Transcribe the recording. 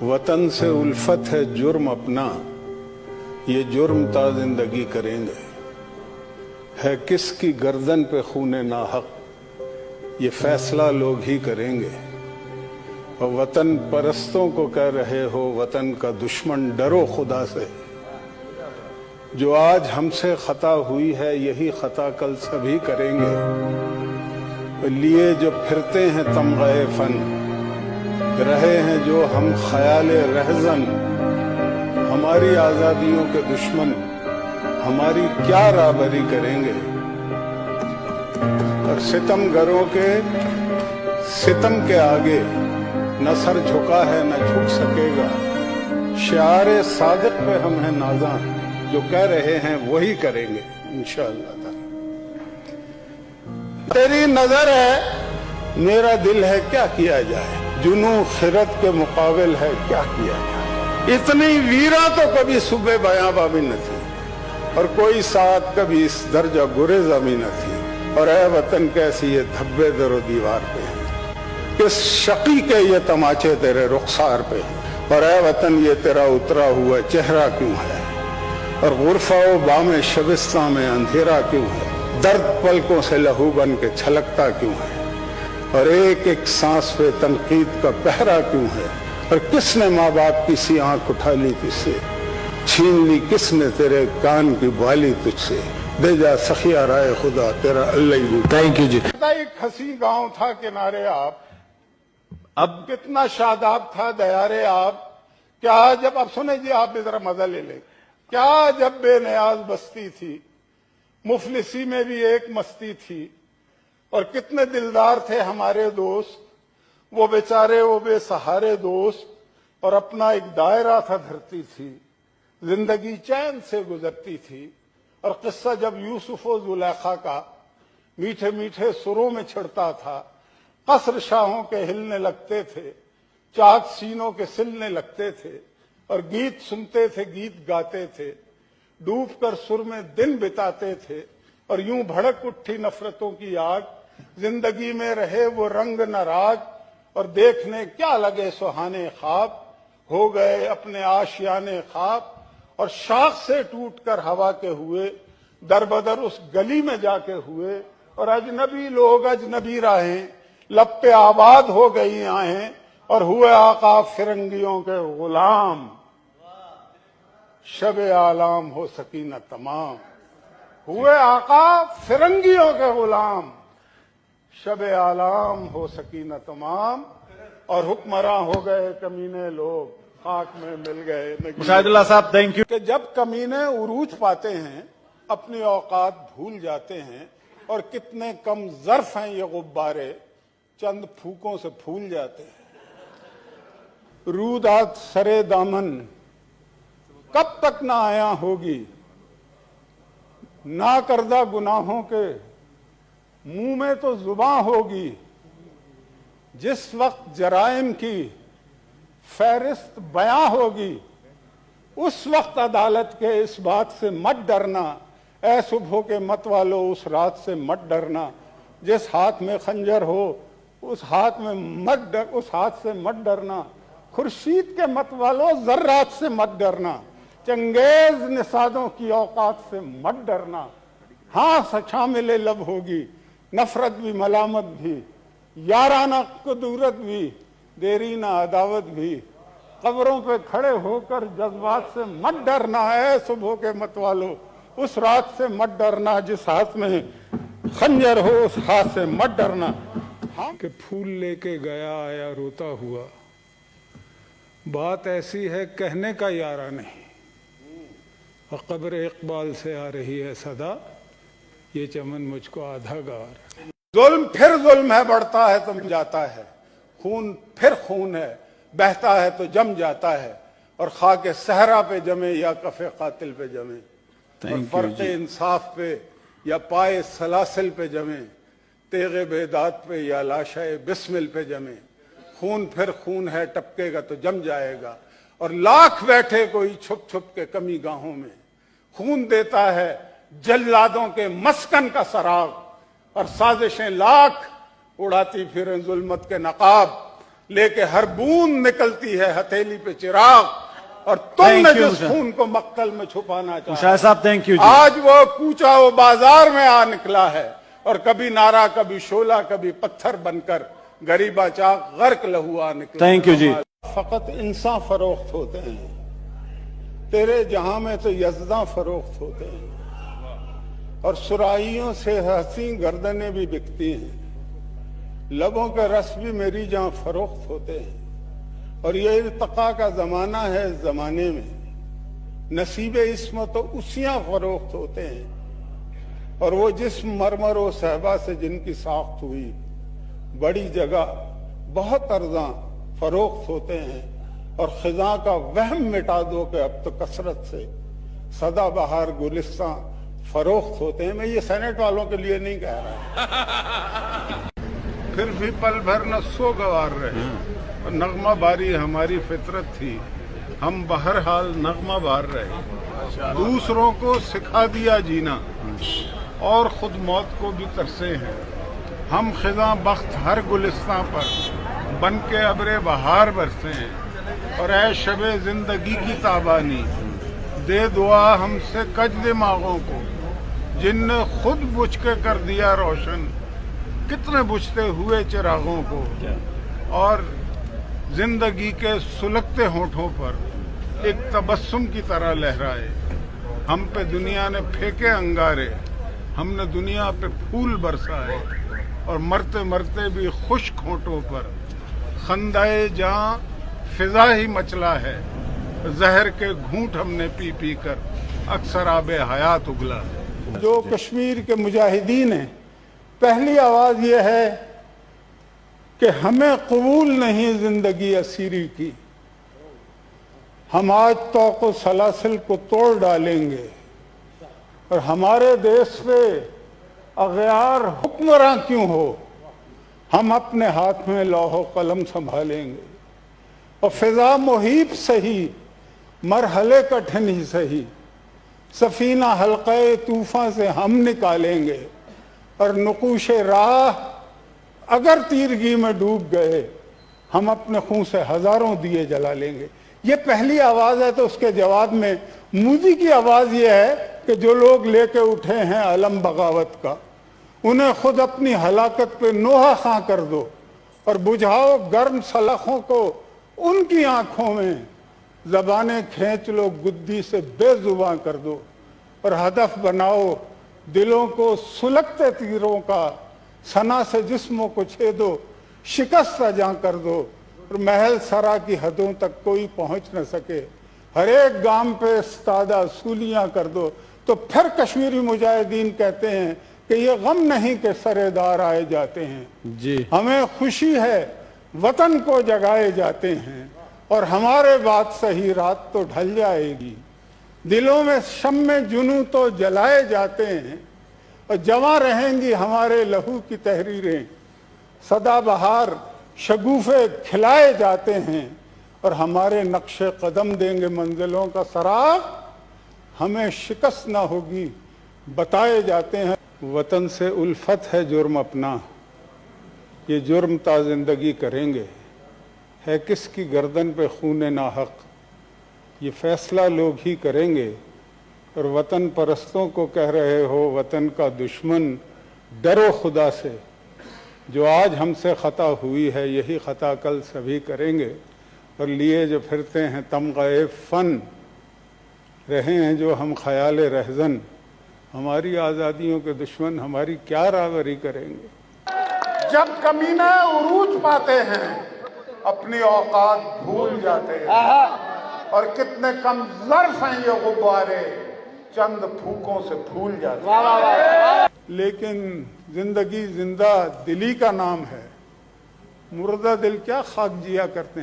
वतन से उल्फत है जुर्म अपना, ये जुर्म ता जिंदगी करेंगे। है किसकी गर्दन पे खूने नाहक, ये फैसला लोग ही करेंगे। और वतन परस्तों को कह रहे हो वतन का दुश्मन, डरो खुदा से। जो आज हमसे खता हुई है यही खता कल सभी करेंगे। लिए जो फिरते हैं तमग़े फन, रहे हैं जो हम ख्याल रहज़न। हमारी आज़ादियों के दुश्मन हमारी क्या राबरी करेंगे। और सितमगरों के सितम के आगे न सर झुका है न झुक सकेगा। शिआरे सादिक पे हम हैं नाज़ा, जो कह रहे हैं वही करेंगे इंशाअल्लाह। तेरी नजर है मेरा दिल है, क्या किया जाए। जुनू खिरत के मुकाबिल है, क्या किया जाए। इतनी वीरा तो कभी सुबह बयाबा भी न थी, और कोई साथ कभी इस दर्जा गुरेजा भी न थी। और ऐ वतन कैसी ये धब्बे दरो दीवार पे हैं, किस शकी के ये तमाचे तेरे रुखसार पे हैं। और ऐ वतन ये तेरा उतरा हुआ चेहरा क्यों है, और गुरफा व बामे शबिस्ता में अंधेरा क्यों है। दर्द पलकों से लहू बन के छलकता क्यों है, और एक एक सांस पे तनकीद का पहरा क्यों है। और किसने माँ बाप की सी आंख उठा ली तुझसे, छीन ली किसने तेरे कान की बाली तुझसे। दे जा सखिया राय खुदा तेरा अल्लाह। थैंक यू जी। एक हसी गांव था किनारे आप, अब कितना शादाब था दयारे आप। क्या जब, अब सुने जी आप भी जरा मजा ले ले। क्या जब बेनियाज बस्ती थी, मुफलिसी में भी एक मस्ती थी। और कितने दिलदार थे हमारे दोस्त, वो बेचारे वो बेसहारे दोस्त। और अपना एक दायरा था धरती थी, जिंदगी चैन से गुजरती थी। और किस्सा जब यूसुफ और जुलेखा का मीठे मीठे सुरों में छिड़ता था। कसर शाहों के हिलने लगते थे, चाक सीनों के सिलने लगते थे। और गीत सुनते थे, गीत गाते थे, डूब कर सुर में दिन बिताते थे। और यूं भड़क उठी नफरतों की आग, जिंदगी में रहे वो रंग न राग। और देखने क्या लगे सुहाने ख्वाब, हो गए अपने आशियाने ख्वाब। और शाख से टूटकर हवा के हुए, दरबदर उस गली में जाके हुए। और अजनबी लोग अजनबी राहें, लब पे आबाद हो गई आहें। और हुए आका फिरंगियों के गुलाम, शबे आलाम हो सकी न तमाम। हुए आका फिरंगियों के गुलाम, शबे आलाम हो सकी न तमाम। और हुक्मरां हो गए कमीने लोग, खाक में मिल गए। मुशाहिदुल्लाह साहब थैंक यू। कि जब कमीने उरूज पाते हैं, अपनी औकात भूल जाते हैं। और कितने कम ज़र्फ हैं ये गुब्बारे, चंद फूकों से फूल जाते हैं। रूदात सरे दामन कब तक ना आया होगी, ना करदा गुनाहों के मुंह में तो जुबान होगी। जिस वक्त जराइम की फहरिस्त बयां होगी, उस वक्त अदालत के इस बात से मत डरना। ऐ सुबह के मत वालो उस रात से मत डरना। जिस हाथ में खंजर हो उस हाथ से मत डरना। खुर्शीद के मत वालो जर्रात से मत डरना। चंगेज निसादों की औकात से मत डरना। हाँ सचा मिले लब होगी, नफरत भी मलामत भी, याराना कुदूरत भी, देरी ना अदावत भी। कब्रों पे खड़े होकर जज्बात से मत डरना है। सुबह के मत वालो उस रात से मत डरना। जिस हाथ में खंजर हो उस हाथ से मत डरना। हाँ कि फूल लेके गया आया रोता हुआ, बात ऐसी है कहने का यारा नहीं। और कब्र इकबाल से आ रही है सदा, ये चमन मुझको आधा गार। जुल्म फिर जुल्म है, बढ़ता है तो जाता है। खून फिर खून है, बहता है तो जम जाता है। और खाके सहरा पे जमे या कफे कातिल पे जमे, और फर्क इंसाफ पे या पाए सलासिल पे जमे, तेगे बेदात पे या लाशाए बिस्मिल पे जमे। खून फिर खून है, टपकेगा तो जम जाएगा। और लाख बैठे कोई छुप छुप के कमी गाहों में, खून देता है जल्लादों के मस्कन का सराग। और साजिशें लाख उड़ाती फिरें जुल्मत के नकाब, लेके हर बूंद निकलती है हथेली पे चिराग, और तुमने जिस खून को मक्तल में छुपाना चाहा, मुशाहिद साहब थैंक यू। आज वो कूचा वो बाजार में आ निकला है, और कभी नारा कभी शोला कभी पत्थर बनकर गरीबा चाक गर्क लहुआ निकला। थैंक यू जी। फकत इंसान फरोख्त होते हैं, तेरे जहां में तो यज़दा फरोख्त होते हैं, और सुराहियों से हंसी गर्दनें भी बिकती हैं, लबों के रस भी मेरी जहां फरोख्त होते हैं। और ये इर्तका का जमाना है, इस जमाने में नसीबे इसमें तो उसियां फरोख्त होते हैं, और वो जिस मरमर व सहबा से जिनकी साख्त हुई बड़ी जगह बहुत अर्जा फरोख्त होते हैं। और खिजा का वहम मिटा दो कि अब तो कसरत से सदा बहार गुलिस्तां फरोख्त होते हैं। मैं ये सेनेट वालों के लिए नहीं कह रहा। फिर भी पल भर न सो गवार रहे, और नगमा बारी हमारी फितरत थी, हम बहरहाल नगमा बार रहे। दूसरों को सिखा दिया जीना, और खुद मौत को भी तरसे हैं। हम खिजा बख्त हर गुलिस्तां पर बन के अबरे बहार बरसे हैं, और ऐ शबे जिंदगी की ताबानी दे दुआ हमसे कज दिमागों को, जिनने खुद बुझ के कर दिया रोशन कितने बुझते हुए चिरागों को। और जिंदगी के सुलगते होठों पर एक तबस्सुम की तरह लहराए, हम पे दुनिया ने फेंके अंगारे, हमने दुनिया पे फूल बरसाए, और मरते मरते भी खुश्क होठों पर खंदाए जहां फिजा ही मचला है, जहर के घूंट हमने पी पी कर अक्सर आबे हयात उगला। जो कश्मीर के मुजाहिदीन हैं, पहली आवाज यह है कि हमें कबूल नहीं जिंदगी असीरी की, हम आज तौक़ सलासिल को तोड़ डालेंगे, और हमारे देश पे अग़यार हुक्मरां क्यों हो, हम अपने हाथ में लौह कलम संभालेंगे। और फिजा मुहीब सही मरहले कठिन ही सही, सफीना हल्क़े तूफ़ान से हम निकालेंगे, और नुकूश राह अगर तीरगी में डूब गए, हम अपने खून से हजारों दिए जला लेंगे। ये पहली आवाज़ है। तो उसके जवाब में मोदी की आवाज़ ये है कि जो लोग लेके उठे हैं अलम बगावत का, उन्हें खुद अपनी हलाकत पे नोहा खां कर दो, और बुझाओ गर्म सलाखों को उनकी आंखों में, जबानें खींच लो गुद्दी से बेजुबां कर दो, और हदफ बनाओ दिलों को सुलगते तीरों का, सना से जिस्मों को छेदो शिकस्त अजां कर दो, और महल सरा की हदों तक कोई पहुंच न सके, हर एक गांव पे इस्तादा सूलियां कर दो। तो फिर कश्मीरी मुजाहिदीन कहते हैं कि ये गम नहीं कि सरेदार आए जाते हैं जी, हमें खुशी है वतन को जगाए जाते हैं, और हमारे बात सही रात तो ढल जाएगी, दिलों में शम्मे जुनू तो जलाए जाते हैं, और जवां रहेंगी हमारे लहू की तहरीरें, सदा बहार शगुफे खिलाए जाते हैं, और हमारे नक्शे कदम देंगे मंजिलों का सराग, हमें शिकस्त ना होगी बताए जाते हैं। वतन से उल्फत है जुर्म अपना, ये जुर्म ता जिंदगी करेंगे, है किसकी गर्दन पे खूने नाहक, ये फैसला लोग ही करेंगे। और वतन परस्तों को कह रहे हो वतन का दुश्मन, डरो खुदा से, जो आज हमसे ख़ता हुई है यही ख़ता कल सभी करेंगे। और लिए जो फिरते हैं तमग़े फ़न, रहे हैं जो हम ख़याल रहज़न, हमारी आज़ादियों के दुश्मन हमारी क्या रावरी करेंगे। जब कमीने उरूज पाते हैं अपनी औकात भूल जाते हैं, और कितने कम ज़र्फ़ हैं ये गुब्बारे, चंद फूकों से फूल जाते हैं। लेकिन जिंदगी जिंदा दिली का नाम है, मुर्दा दिल क्या खाक जिया करते हैं।